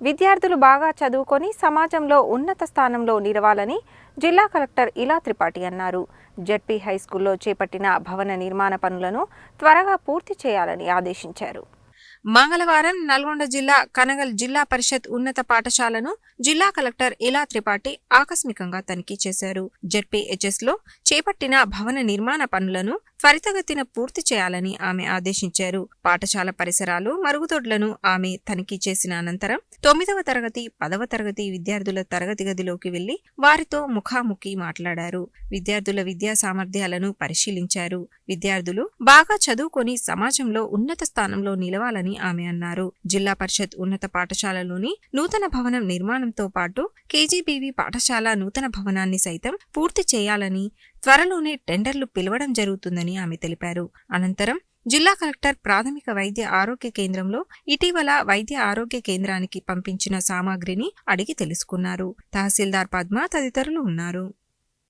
విద్యార్థులు బాగా చదువుకొని సమాజంలో ఉన్నత స్థానంలో నిలవాలని జిల్లా కలెక్టర్ ఇలా త్రిపాఠి అన్నారు. జెడ్పీ హైస్కూల్లో చేపట్టిన భవన నిర్మాణ పనులను త్వరగా పూర్తి చేయాలని ఆదేశించారు. మంగళవారం నల్గొండ జిల్లా కనగల్ జిల్లా పరిషత్ ఉన్నత పాఠశాలను జిల్లా కలెక్టర్ ఇలా త్రిపాఠి ఆకస్మికంగా తనిఖీ చేశారు. జెడ్పీహెచ్ఎస్ లో చేపట్టిన భవన నిర్మాణ పనులను త్వరితగతిన పూర్తి చేయాలని ఆమె ఆదేశించారు. పాఠశాల పరిసరాలు, మరుగుదొడ్లను ఆమె తనిఖీ చేసిన అనంతరం 9వ తరగతి, 10వ తరగతి విద్యార్థుల తరగతి గదిలోకి వెళ్లి వారితో ముఖాముఖి మాట్లాడారు. విద్యార్థుల విద్యా సామర్థ్యాలను పరిశీలించారు. విద్యార్థులు బాగా చదువుకొని సమాజంలో ఉన్నత స్థానంలో నిలవాలని ఆమె అన్నారు. జిల్లా పరిషత్ ఉన్నత పాఠశాలలోని నూతన భవనం నిర్మాణంతో పాటు కేజీబీవీ పాఠశాల నూతన భవనాన్ని సైతం పూర్తి చేయాలని, త్వరలోనే టెండర్లు పిలవడం జరుగుతుందని ఆమె తెలిపారు. అనంతరం జిల్లా కలెక్టర్ ప్రాథమిక వైద్య ఆరోగ్య కేంద్రంలో ఇటీవల వైద్య ఆరోగ్య కేంద్రానికి పంపించిన సామాగ్రిని అడిగి తెలుసుకున్నారు. తహసీల్దార్ పద్మ తదితరులు ఉన్నారు.